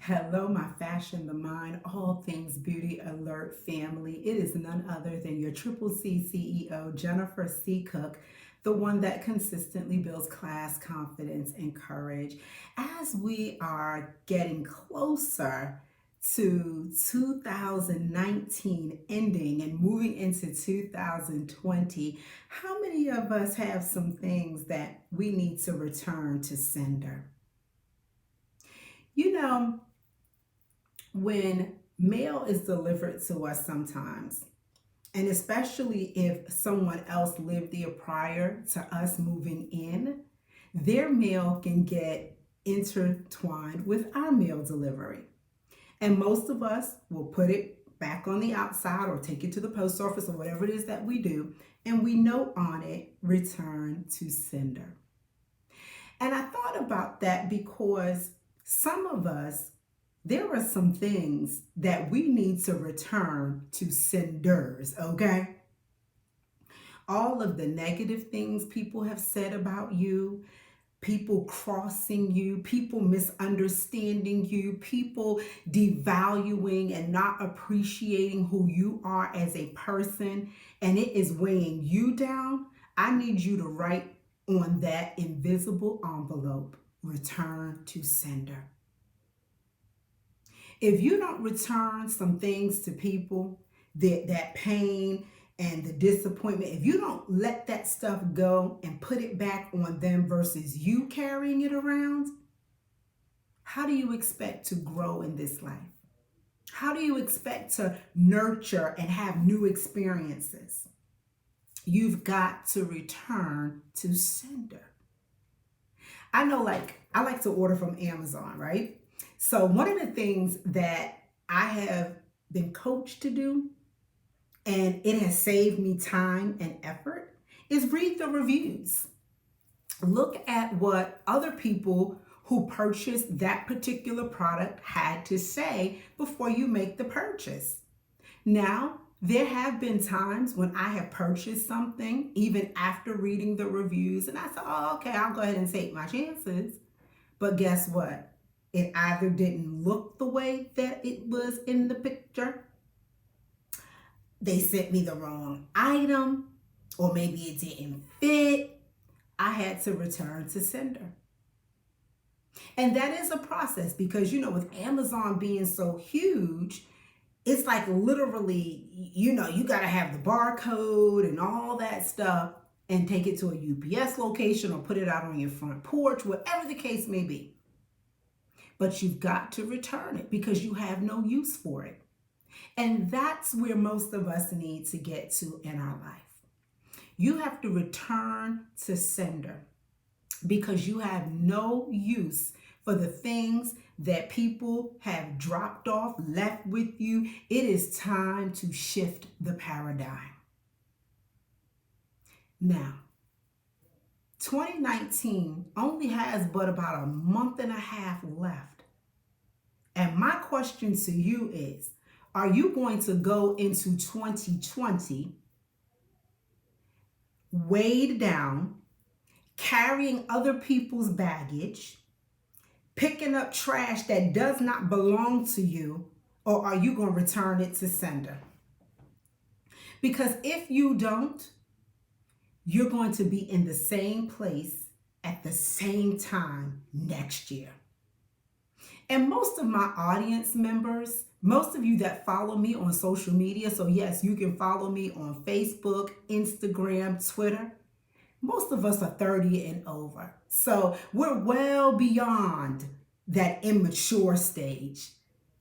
Hello, my Fashion the Mind, all things beauty alert family. It is none other than your Triple C CEO, Jennifer C. Cook, the one that consistently builds class, confidence, and courage. As we are getting closer to 2019 ending and moving into 2020, how many of us have some things that we need to return to sender? You know, when mail is delivered to us sometimes, and especially if someone else lived there prior to us moving in, their mail can get intertwined with our mail delivery. And most of us will put it back on the outside or take it to the post office or whatever it is that we do, and we note on it, return to sender. And I thought about that because some of us, there are some things that we need to return to senders, okay? All of the negative things people have said about you, people crossing you, people misunderstanding you, people devaluing and not appreciating who you are as a person, and it is weighing you down. I need you to write on that invisible envelope, return to sender. If you don't return some things to people, that pain and the disappointment, if you don't let that stuff go and put it back on them versus you carrying it around, how do you expect to grow in this life? How do you expect to nurture and have new experiences? You've got to return to sender. I know, like, I like to order from Amazon, right? So, one of the things that I have been coached to do, and it has saved me time and effort, is read the reviews. Look at what other people who purchased that particular product had to say before you make the purchase. Now, there have been times when I have purchased something even after reading the reviews, and I said, oh, okay, I'll go ahead and take my chances. But guess what? It either didn't look the way that it was in the picture, they sent me the wrong item, or maybe it didn't fit. I had to return to sender. And that is a process because, with Amazon being so huge, it's like literally, you got to have the barcode and all that stuff and take it to a UPS location or put it out on your front porch, whatever the case may be. But you've got to return it because you have no use for it. And that's where most of us need to get to in our life. You have to return to sender because you have no use for the things that people have dropped off, left with you. It is time to shift the paradigm. Now, 2019 only has but about a month and a half left. And my question to you is, are you going to go into 2020 weighed down, carrying other people's baggage, picking up trash that does not belong to you, or are you going to return it to sender? Because if you don't, you're going to be in the same place at the same time next year. And most of my audience members, most of you that follow me on social media, so yes, you can follow me on Facebook, Instagram, Twitter. Most of us are 30 and over. So we're well beyond that immature stage.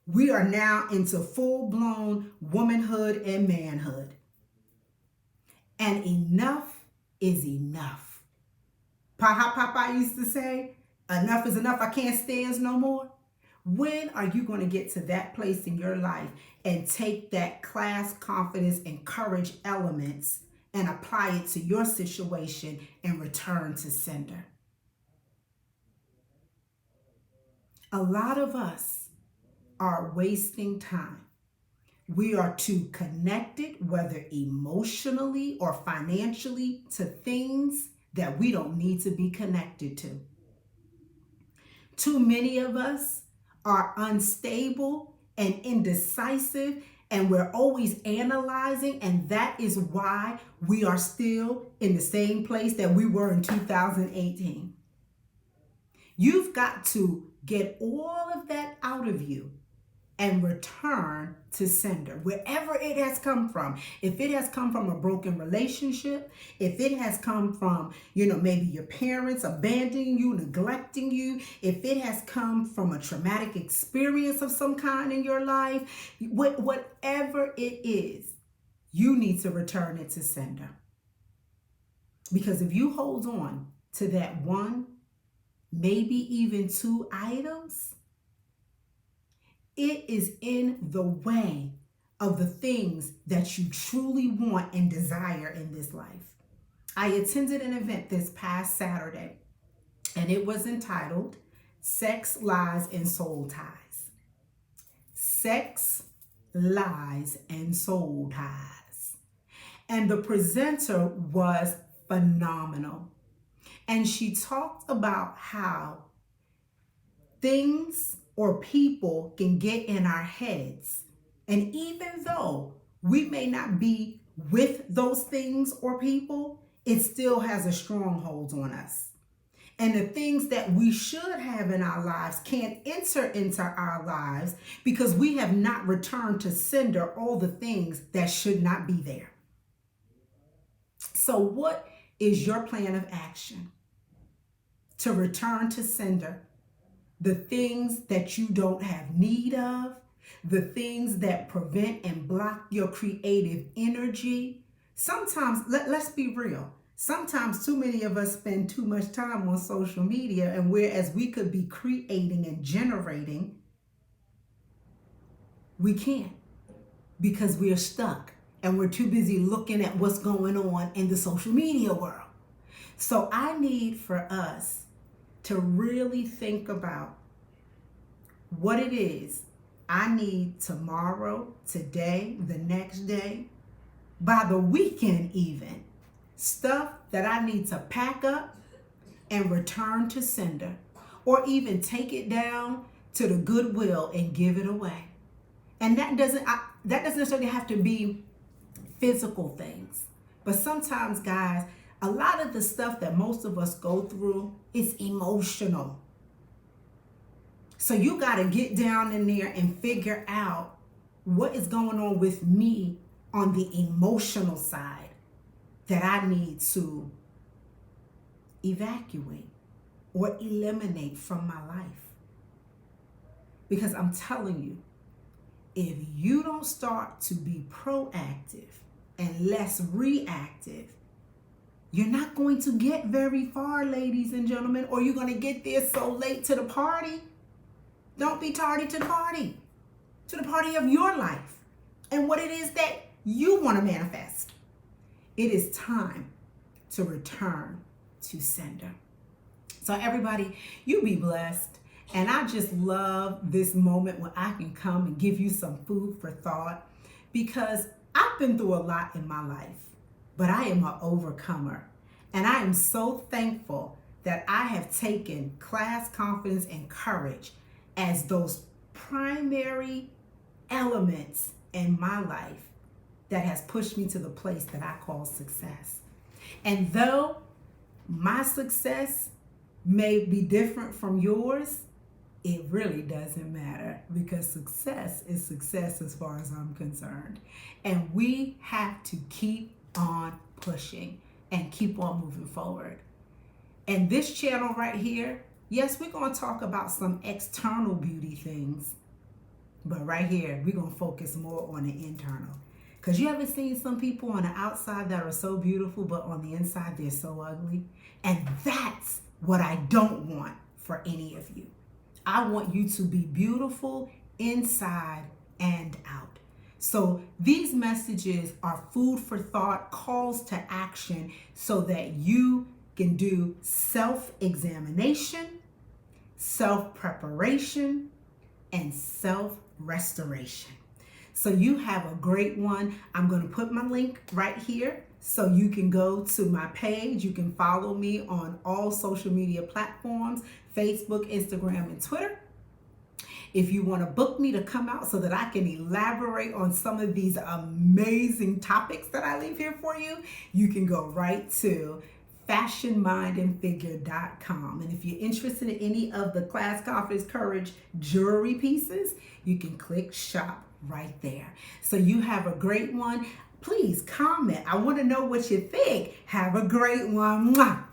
We are now into full-blown womanhood and manhood. And enough is enough. How Papa used to say, enough is enough, I can't stand no more. When are you going to get to that place in your life and take that class, confidence, and courage elements and apply it to your situation and return to sender? A lot of us are wasting time. We are too connected, whether emotionally or financially, to things that we don't need to be connected to. Too many of us are unstable and indecisive, and we're always analyzing, and that is why we are still in the same place that we were in 2018. You've got to get all of that out of you and return to sender, wherever it has come from. If it has come from a broken relationship, if it has come from, maybe your parents abandoning you, neglecting you, if it has come from a traumatic experience of some kind in your life, whatever it is, you need to return it to sender. Because if you hold on to that one, maybe even two items, it is in the way of the things that you truly want and desire in this life. I attended an event this past Saturday, and it was entitled Sex, Lies, and Soul Ties. Sex, Lies, and Soul Ties. And the presenter was phenomenal. And she talked about how things or people can get in our heads. And even though we may not be with those things or people, it still has a stronghold on us. And the things that we should have in our lives can't enter into our lives because we have not returned to sender all the things that should not be there. So what is your plan of action to return to sender the things that you don't have need of, the things that prevent and block your creative energy? Sometimes, let's be real, sometimes too many of us spend too much time on social media, and whereas we could be creating and generating, we can't because we are stuck and we're too busy looking at what's going on in the social media world. So I need for us to really think about what it is I need tomorrow, today, the next day, by the weekend even. Stuff that I need to pack up and return to sender, or even take it down to the Goodwill and give it away. And that doesn't necessarily have to be physical things. But sometimes, guys, a lot of the stuff that most of us go through is emotional. So you got to get down in there and figure out what is going on with me on the emotional side that I need to evacuate or eliminate from my life. Because I'm telling you, if you don't start to be proactive and less reactive, you're not going to get very far, ladies and gentlemen, or you're going to get there so late to the party. Don't be tardy to the party of your life and what it is that you want to manifest. It is time to return to sender. So everybody, you be blessed. And I just love this moment when I can come and give you some food for thought, because I've been through a lot in my life, but I am an overcomer. And I am so thankful that I have taken class, confidence, and courage as those primary elements in my life that has pushed me to the place that I call success. And though my success may be different from yours, it really doesn't matter, because success is success as far as I'm concerned. And we have to keep on pushing and keep on moving forward. And this channel right here, yes, we're going to talk about some external beauty things, but right here, we're going to focus more on the internal. Because you ever seen some people on the outside that are so beautiful, but on the inside, they're so ugly? And that's what I don't want for any of you. I want you to be beautiful inside and out. So these messages are food for thought, calls to action, so that you can do self-examination, self-preparation, and self-restoration. So you have a great one. I'm going to put my link right here so you can go to my page. You can follow me on all social media platforms, Facebook, Instagram, and Twitter. If you want to book me to come out so that I can elaborate on some of these amazing topics that I leave here for you, you can go right to fashionmindandfigure.com. And if you're interested in any of the Class Confidence Courage jewelry pieces, you can click shop right there. So you have a great one. Please comment. I want to know what you think. Have a great one. Mwah.